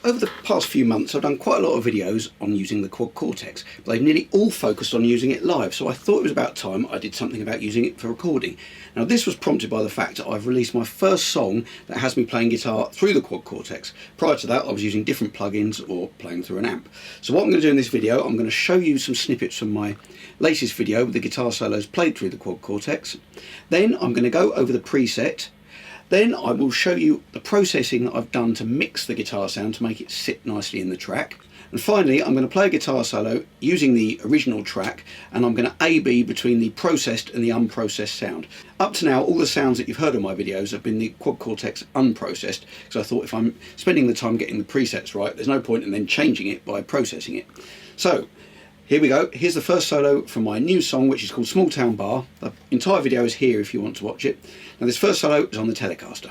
Over the past few months I've done quite a lot of videos on using the Quad Cortex, but they've nearly all focused on using it live, so I thought it was about time I did something about using it for recording. Now this was prompted by the fact that I've released my first song that has me playing guitar through the Quad Cortex. Prior to that I was using different plugins or playing through an amp. So what I'm going to do in this video, I'm going to show you some snippets from my latest video with the guitar solos played through the Quad Cortex. Then I'm going to go over the preset. Then I will show you the processing that I've done to mix the guitar sound to make it sit nicely in the track. And finally I'm going to play a guitar solo using the original track, and I'm going to A/B between the processed and the unprocessed sound. Up to now all the sounds that you've heard in my videos have been the Quad Cortex unprocessed, because I thought if I'm spending the time getting the presets right, there's no point in then changing it by processing it. So here we go. Here's the first solo from my new song, which is called Small Town Bar. The entire video is here if you want to watch it. Now this first solo is on the Telecaster.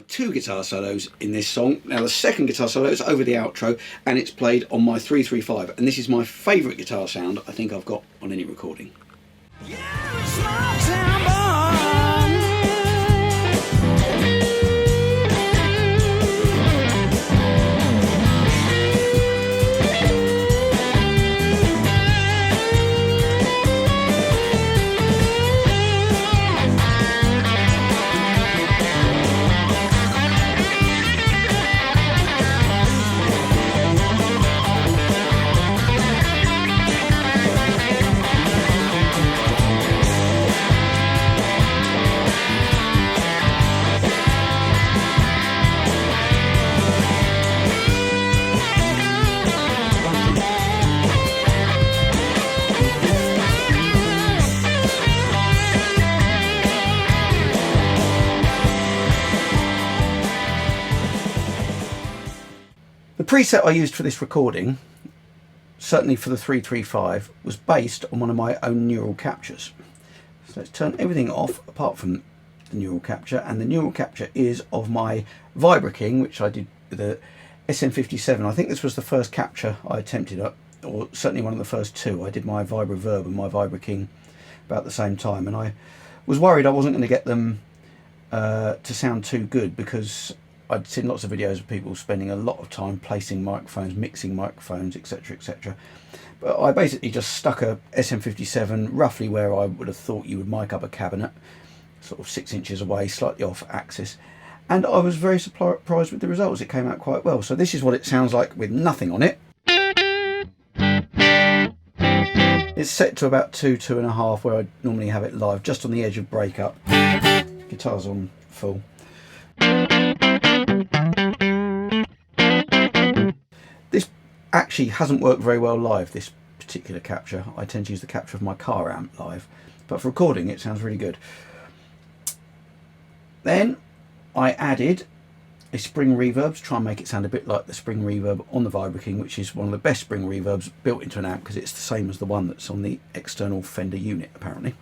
Two guitar solos in this song. Now the second guitar solo is over the outro and it's played on my 335, and this is my favourite guitar sound I think I've got on any recording. The preset I used for this recording, certainly for the 335, was based on one of my own neural captures. So let's turn everything off apart from the neural capture, and the neural capture is of my Vibra King, which I did with the SM57. I think this was the first capture I attempted at, or certainly one of the first two. I did my Vibra Verb and my Vibra King about the same time, and I was worried I wasn't going to get them to sound too good, because I'd seen lots of videos of people spending a lot of time placing microphones, mixing microphones, etc, etc. But I basically just stuck a SM57 roughly where I would have thought you would mic up a cabinet, sort of 6 inches away, slightly off axis, and I was very surprised with the results. It came out quite well. So this is what it sounds like with nothing on it. It's set to about 2.5, where I normally have it live, just on the edge of breakup. Guitar's on full. This actually hasn't worked very well live, this particular capture. I tend to use the capture of my car amp live, but for recording it sounds really good. Then I added a spring reverb to try and make it sound a bit like the spring reverb on the Vibra King, which is one of the best spring reverbs built into an amp, because it's the same as the one that's on the external Fender unit apparently.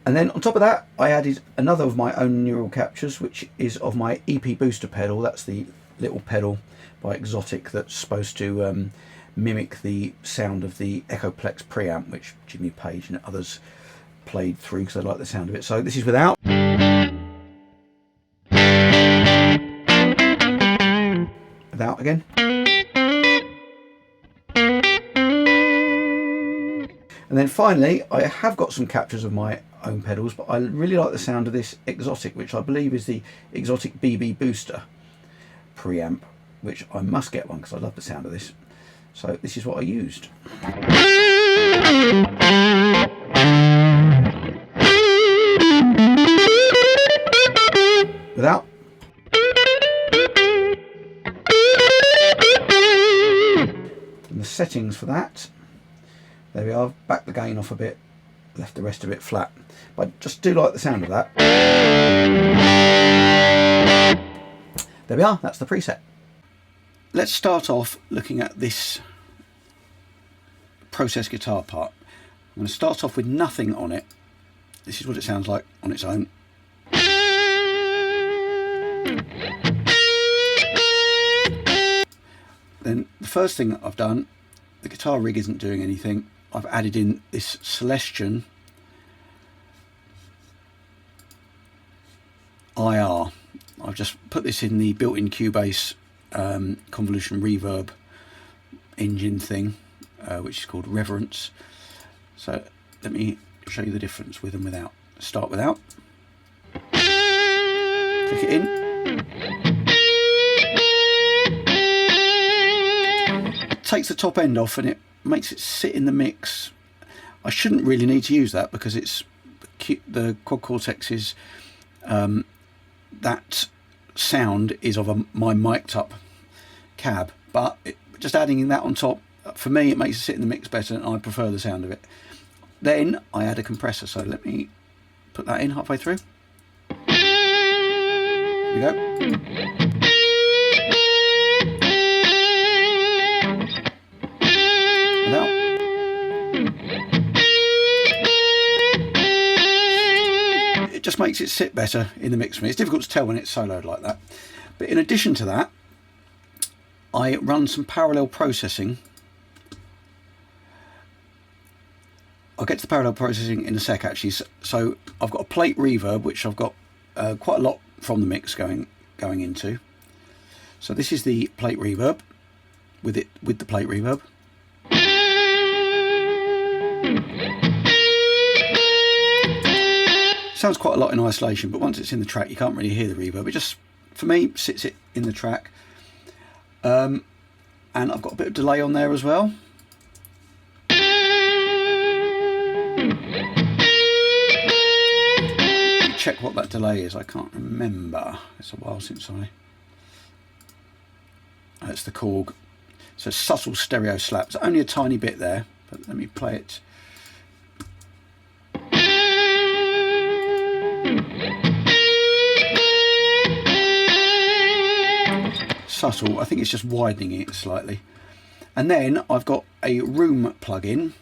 And then on top of that I added another of my own neural captures, which is of my EP booster pedal. That's the little pedal by Exotic that's supposed to mimic the sound of the Echoplex preamp, which Jimmy Page and others played through because I like the sound of it. So this is without. Without again. And then finally I have got some captures of my own pedals, but I really like the sound of this Exotic, which I believe is the Exotic BB Booster preamp, which I must get one because I love the sound of this. So this is what I used. Without. settings for that. There we are, back the gain off a bit, left the rest of it flat. But I just do like the sound of that. There we are, that's the preset. Let's start off looking at this process guitar part. I'm going to start off with nothing on it. This is what it sounds like on its own. Then the first thing I've done, the guitar rig isn't doing anything. I've added in this Celestion IR. I've just put this in the built-in Cubase convolution reverb engine thing, which is called Reverence. So let me show you the difference with and without. Start without. Click it in. It takes the top end off and it makes it sit in the mix. I shouldn't really need to use that because it's the Quad Cortex is that sound is of my mic'd up cab, but just adding that on top, for me it makes it sit in the mix better and I prefer the sound of it. Then I add a compressor, so let me put that in halfway through. Here we go. Without. It just makes it sit better in the mix for me. It's difficult to tell when it's soloed like that. But in addition to that, I run some parallel processing. I'll get to the parallel processing in a sec actually. So I've got a plate reverb, which I've got quite a lot from the mix going into. So this is the plate reverb with the plate reverb. Sounds quite a lot in isolation, but once it's in the track you can't really hear the reverb. It just, for me, sits it in the track. And I've got a bit of delay on there as well. Check what that delay is. I can't remember. It's a while since that's the Korg. So subtle stereo slaps. Only a tiny bit there, but let me play it. Subtle. I think it's just widening it slightly. And then I've got a room plug-in.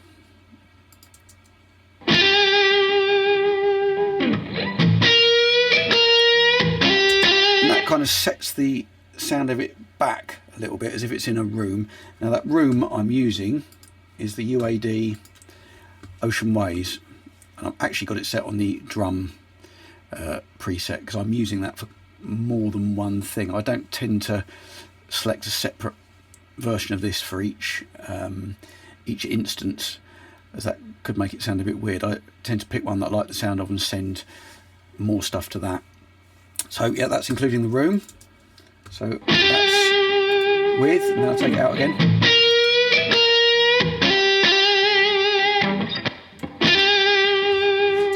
Kind of sets the sound of it back a little bit as if it's in a room. Now that room I'm using is the UAD Ocean Ways, and I've actually got it set on the drum preset because I'm using that for more than one thing. I don't tend to select a separate version of this for each instance, as that could make it sound a bit weird. I tend to pick one that I like the sound of and send more stuff to that. So yeah, that's including the room. So that's with, and then I'll take it out again.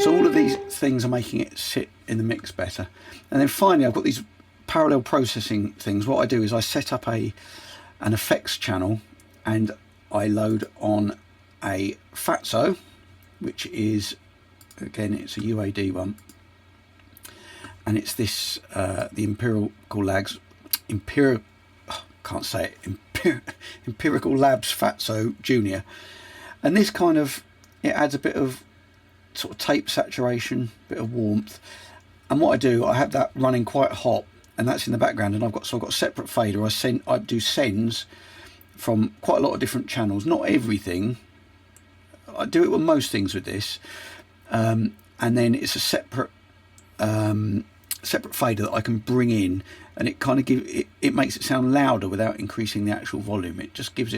So all of these things are making it sit in the mix better. And then finally I've got these parallel processing things. What I do is I set up an effects channel and I load on a Fatso, which is, again, it's a UAD one. And it's this, the Empirical Labs Fatso Junior. And this kind of, it adds a bit of sort of tape saturation, bit of warmth. And what I do, I have that running quite hot, and that's in the background. And I've got a separate fader. I do sends from quite a lot of different channels. Not everything. I do it with most things with this. And then it's a separate fader that I can bring in, and it kind of it makes it sound louder without increasing the actual volume. It just gives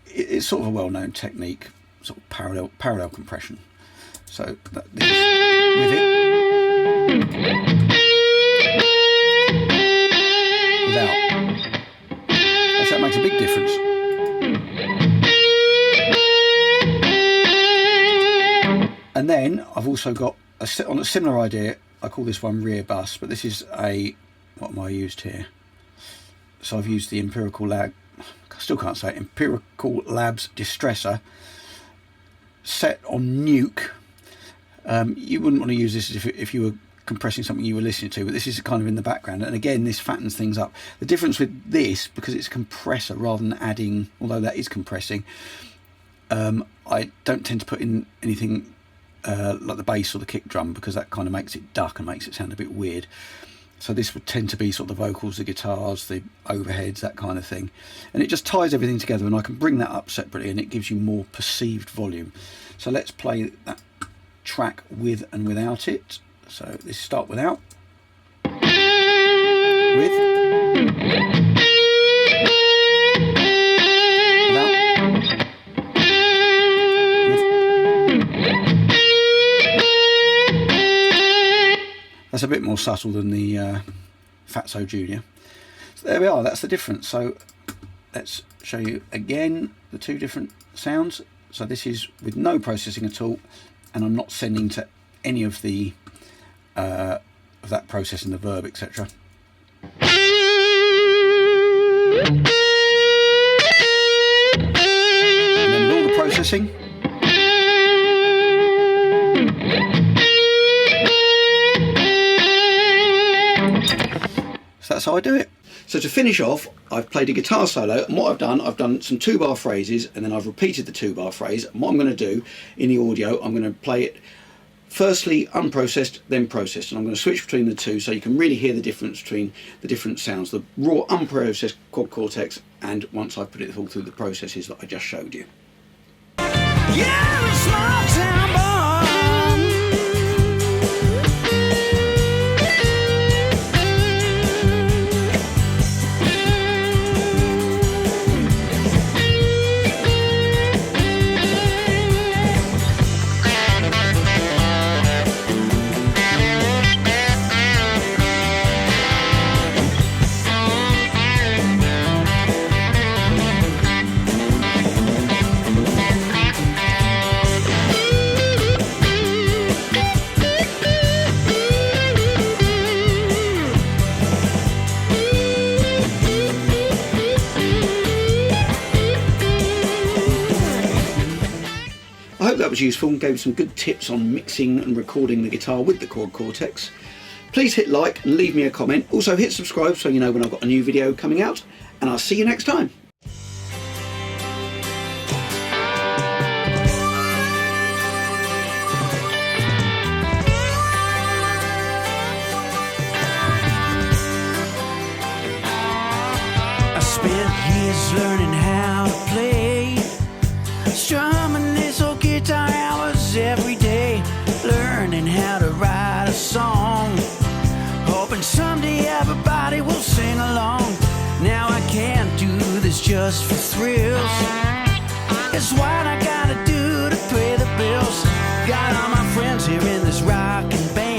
it's sort of a well-known technique, sort of parallel compression. So this with it, without, so that makes a big difference. And then I've also got on a similar idea. I call this one rear bus, but this is what am I used here? So I've used the Empirical Lab. still can't say it, Empirical Labs Distressor, set on nuke. You wouldn't want to use this if you were compressing something you were listening to, but this is kind of in the background, and again this fattens things up. The difference with this, because it's a compressor rather than adding, although that is compressing, I don't tend to put in anything like the bass or the kick drum, because that kind of makes it duck and makes it sound a bit weird. So this would tend to be sort of the vocals, the guitars, the overheads, that kind of thing, and it just ties everything together, and I can bring that up separately and it gives you more perceived volume. So let's play that track with and without it. So this start without, with, without, with. That's a bit more subtle than the Fatso Junior. So there we are, that's the difference. So let's show you again the two different sounds. So this is with no processing at all, and I'm not sending to any of the of that processing, the verb, etc. And then with all the processing. So that's how I do it. So to finish off, I've played a guitar solo, and what I've done some 2-bar phrases, and then I've repeated the 2-bar phrase. And what I'm going to do in the audio, I'm going to play it firstly unprocessed, then processed, and I'm going to switch between the two so you can really hear the difference between the different sounds, the raw unprocessed Quad Cortex, and once I put it all through the processes that I just showed you. You're a small town boy. I hope that was useful and gave some good tips on mixing and recording the guitar with the Quad Cortex. Please hit like and leave me a comment. Also hit subscribe so you know when I've got a new video coming out, and I'll see you next time. I spent years learning how to play, strumming this old guitar hours every day, learning how to write a song, hoping someday everybody will sing along. Now I can't do this just for thrills, it's what I gotta do to pay the bills. Got all my friends here in this rockin' band.